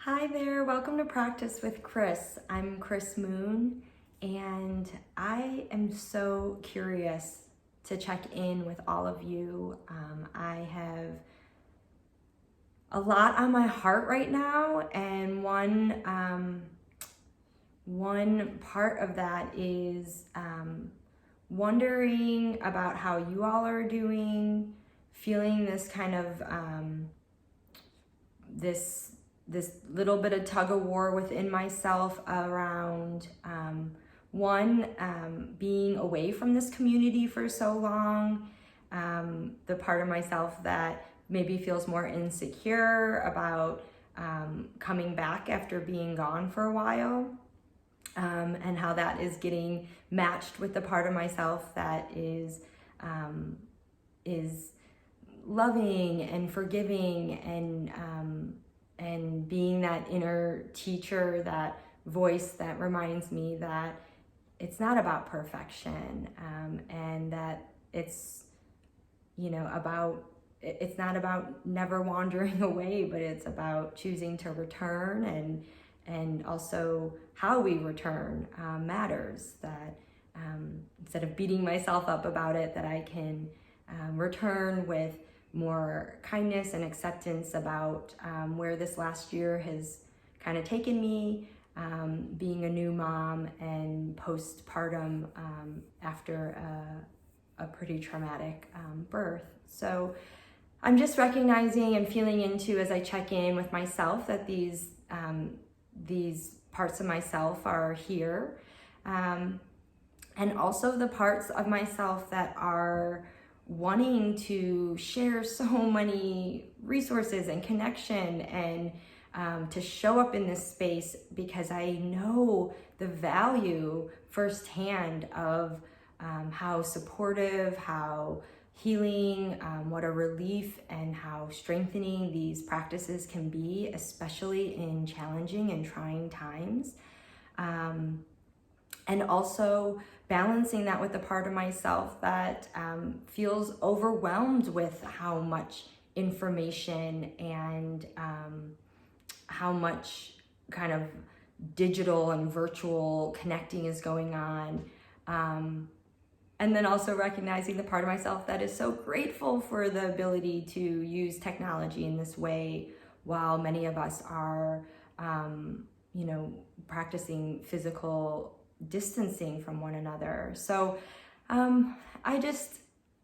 Hi there, welcome to Practice with Kris. I'm Kris Moon, and I am so curious to check in with all of you. I have a lot on my heart right now, and one part of that is wondering about how you all are doing, feeling this kind of this little bit of tug of war within myself around being away from this community for so long, the part of myself that maybe feels more insecure about coming back after being gone for a while, and how that is getting matched with the part of myself that is loving and forgiving and being that inner teacher, that voice that reminds me that it's not about perfection, and that it's not about never wandering away, but it's about choosing to return, and also how we return matters. That instead of beating myself up about it, that I can return with more kindness and acceptance about where this last year has kind of taken me, being a new mom and postpartum after a pretty traumatic birth. So I'm just recognizing and feeling into, as I check in with myself, that these parts of myself are here, and also the parts of myself that are wanting to share so many resources and connection, and to show up in this space, because I know the value firsthand of how supportive, how healing, what a relief, and how strengthening these practices can be, especially in challenging and trying times. And also balancing that with the part of myself that feels overwhelmed with how much information and how much kind of digital and virtual connecting is going on. And then also recognizing the part of myself that is so grateful for the ability to use technology in this way, while many of us are, practicing physical distancing from one another. So I just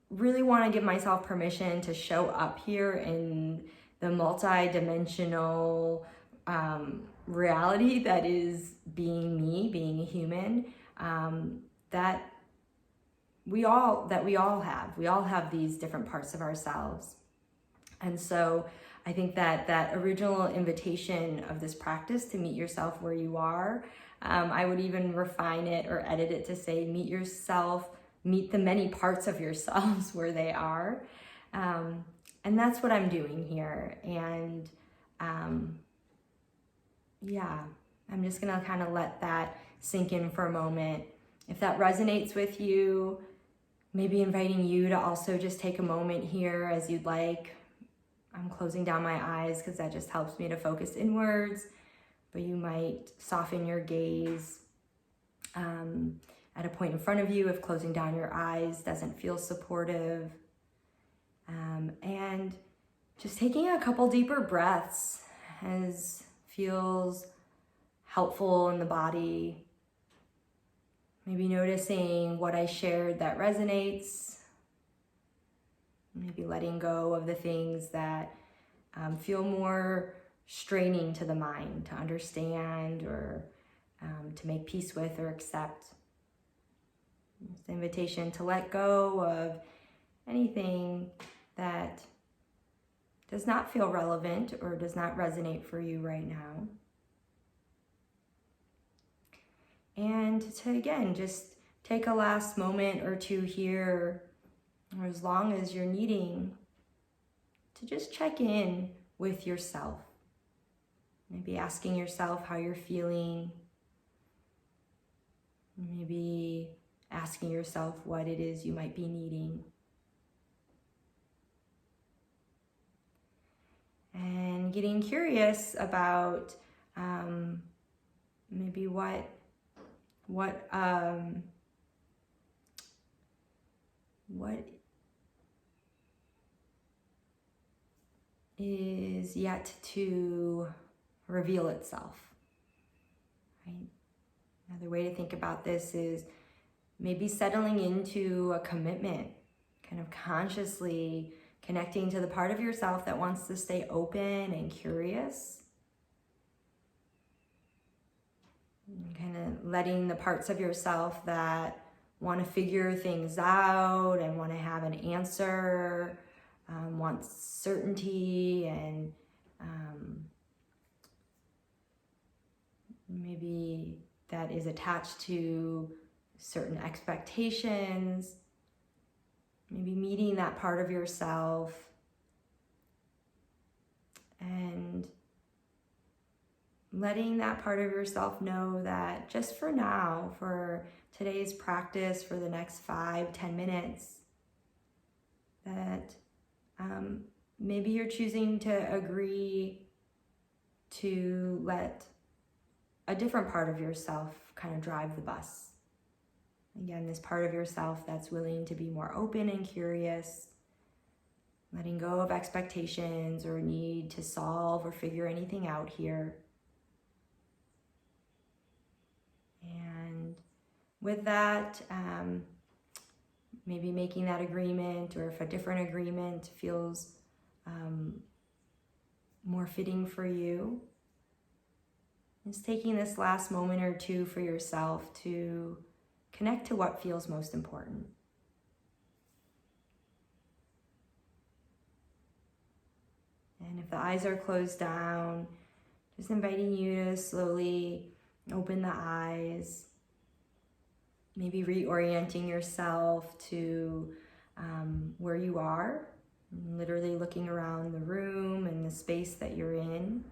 really want to give myself permission to show up here in the multi-dimensional reality that is being me, being a human, that we all have these different parts of ourselves. And so I think that original invitation of this practice to meet yourself where you are, I would even refine it or edit it to say, meet the many parts of yourselves where they are. And that's what I'm doing here. And I'm just gonna kind of let that sink in for a moment. If that resonates with you, maybe inviting you to also just take a moment here as you'd like. I'm closing down my eyes because that just helps me to focus inwards, but you might soften your gaze at a point in front of you if closing down your eyes doesn't feel supportive. And just taking a couple deeper breaths as feels helpful in the body. Maybe noticing what I shared that resonates. Maybe letting go of the things that feel more straining to the mind to understand, or to make peace with or accept. It's the invitation to let go of anything that does not feel relevant or does not resonate for you right now. And to, again, just take a last moment or two here, or as long as you're needing, to just check in with yourself. Maybe asking yourself how you're feeling. Maybe asking yourself what it is you might be needing. And getting curious about maybe what is yet to reveal itself, right? Another way to think about this is maybe settling into a commitment, kind of consciously connecting to the part of yourself that wants to stay open and curious. And kind of letting the parts of yourself that want to figure things out and want to have an answer, want certainty, and maybe that is attached to certain expectations, maybe meeting that part of yourself and letting that part of yourself know that just for now, for today's practice, for the next 5-10 minutes, that maybe you're choosing to agree to let a different part of yourself kind of drive the bus. Again, this part of yourself that's willing to be more open and curious, letting go of expectations or need to solve or figure anything out here. And with that, maybe making that agreement, or if a different agreement feels more fitting for you, just taking this last moment or two for yourself to connect to what feels most important. And if the eyes are closed down, just inviting you to slowly open the eyes, maybe reorienting yourself to where you are, literally looking around the room and the space that you're in,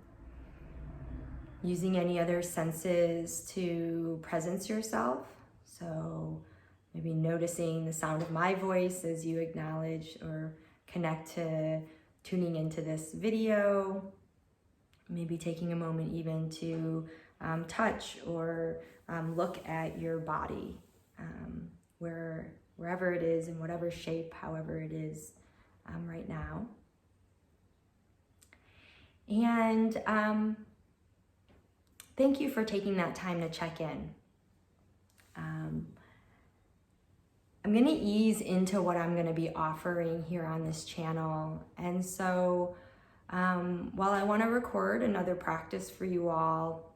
using any other senses to presence yourself. So maybe noticing the sound of my voice as you acknowledge or connect to tuning into this video, maybe taking a moment even to touch or look at your body, wherever it is, in whatever shape, however it is right now. And thank you for taking that time to check in. I'm going to ease into what I'm going to be offering here on this channel. And so while I want to record another practice for you all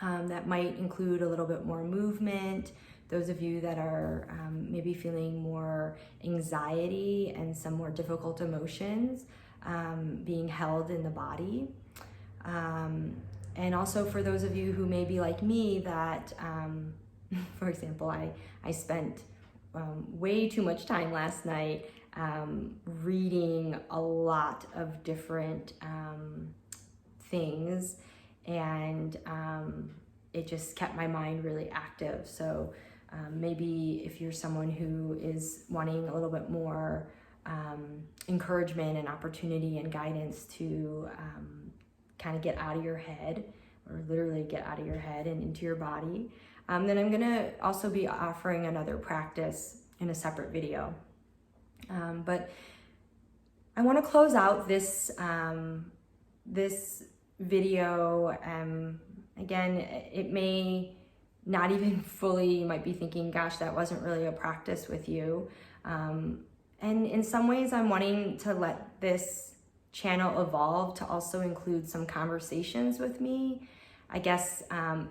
that might include a little bit more movement, those of you that are maybe feeling more anxiety and some more difficult emotions being held in the body. And also for those of you who may be like me that, for example, I spent way too much time last night reading a lot of different things, and it just kept my mind really active. So maybe if you're someone who is wanting a little bit more encouragement and opportunity and guidance to kind of get out of your head, or literally get out of your head and into your body, then I'm gonna also be offering another practice in a separate video. But I wanna close out this, this video. Again, it may not even fully, you might be thinking, gosh, that wasn't really a practice with you. And in some ways I'm wanting to let this channel evolve to also include some conversations with me. I guess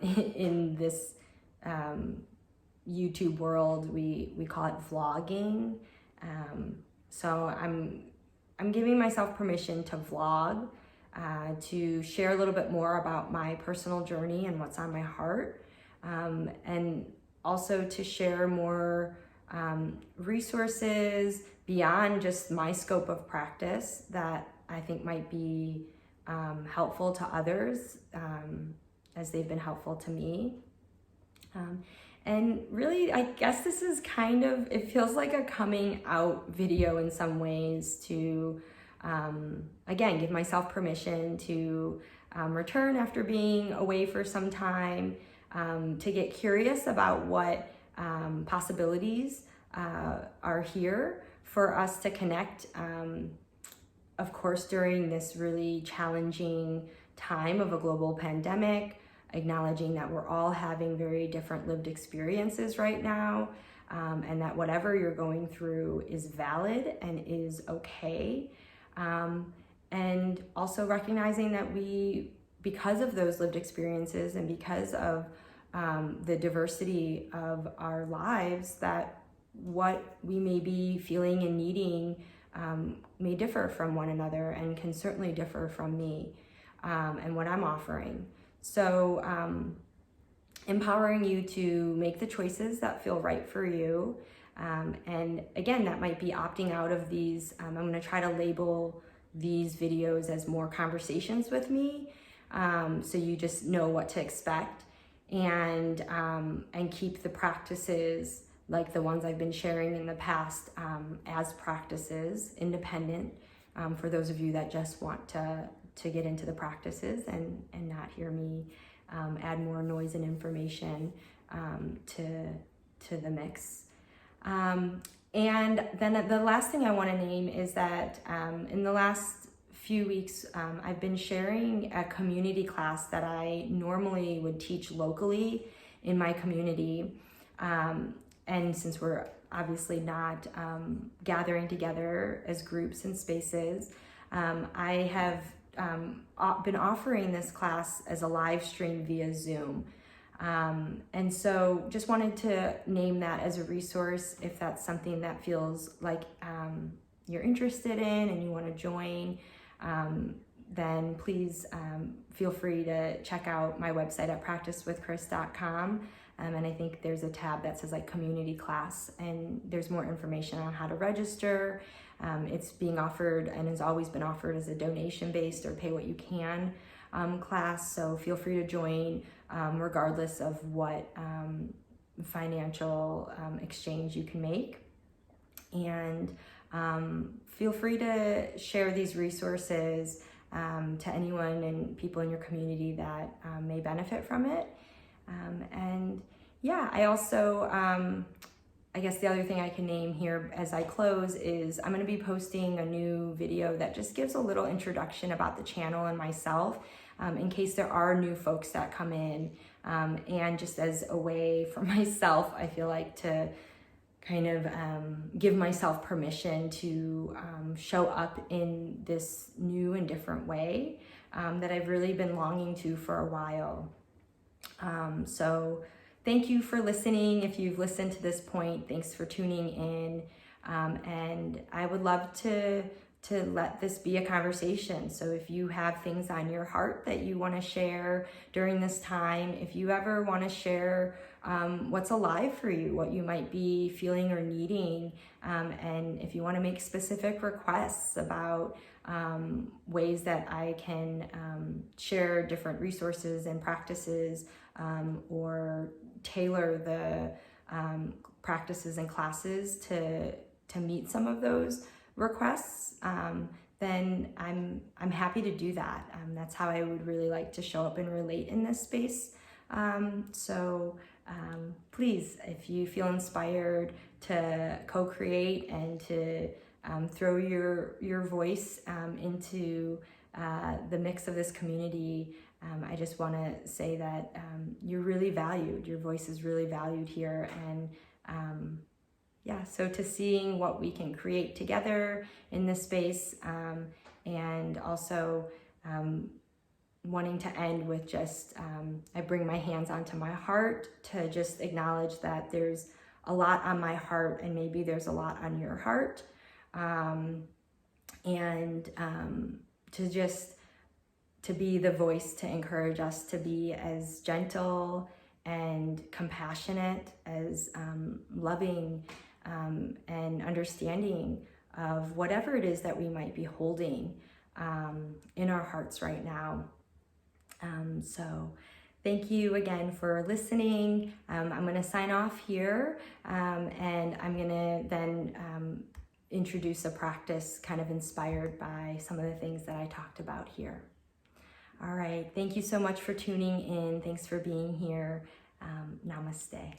in this YouTube world, we call it vlogging. So I'm giving myself permission to vlog, to share a little bit more about my personal journey and what's on my heart, and also to share more resources beyond just my scope of practice that I think might be helpful to others, as they've been helpful to me. And really, I guess this is kind of, it feels like a coming out video in some ways to, again, give myself permission to return after being away for some time, to get curious about what possibilities are here for us to connect, of course, during this really challenging time of a global pandemic, acknowledging that we're all having very different lived experiences right now, and that whatever you're going through is valid and is okay. And also recognizing that because of those lived experiences and because of the diversity of our lives, that what we may be feeling and needing may differ from one another and can certainly differ from me and what I'm offering. So empowering you to make the choices that feel right for you. And again, that might be opting out of these. I'm going to try to label these videos as more conversations with me, so you just know what to expect, and keep the practices like the ones I've been sharing in the past as practices, independent, for those of you that just want to get into the practices and not hear me add more noise and information to the mix. And then the last thing I want to name is that in the last few weeks, I've been sharing a community class that I normally would teach locally in my community. And since we're obviously not gathering together as groups and spaces, I have been offering this class as a live stream via Zoom. And so just wanted to name that as a resource if that's something that feels like you're interested in and you want to join, then please feel free to check out my website at practicewithkris.com. And I think there's a tab that says like community class, and there's more information on how to register. It's being offered and has always been offered as a donation-based or pay what you can class. So feel free to join regardless of what financial exchange you can make. And feel free to share these resources to anyone and people in your community that may benefit from it. And yeah, I also, I guess the other thing I can name here as I close is I'm going to be posting a new video that just gives a little introduction about the channel and myself, in case there are new folks that come in, and just as a way for myself, I feel like, to kind of give myself permission to show up in this new and different way that I've really been longing to for a while. So thank you for listening. If you've listened to this point, thanks for tuning in. And I would love to let this be a conversation. So if you have things on your heart that you want to share during this time, if you ever want to share what's alive for you, what you might be feeling or needing, and if you want to make specific requests about ways that I can share different resources and practices, or tailor the practices and classes to meet some of those requests, then I'm happy to do that. That's how I would really like to show up and relate in this space. So please, if you feel inspired to co-create and to throw your voice into the mix of this community, I just want to say that you're really valued. Your voice is really valued here. And yeah, so to seeing what we can create together in this space, and also wanting to end with just, I bring my hands onto my heart to just acknowledge that there's a lot on my heart and maybe there's a lot on your heart. And to be the voice to encourage us to be as gentle and compassionate, as loving and understanding of whatever it is that we might be holding in our hearts right now. So thank you again for listening. I'm going to sign off here, and I'm going to then introduce a practice kind of inspired by some of the things that I talked about here. All right. Thank you so much for tuning in. Thanks for being here. Namaste.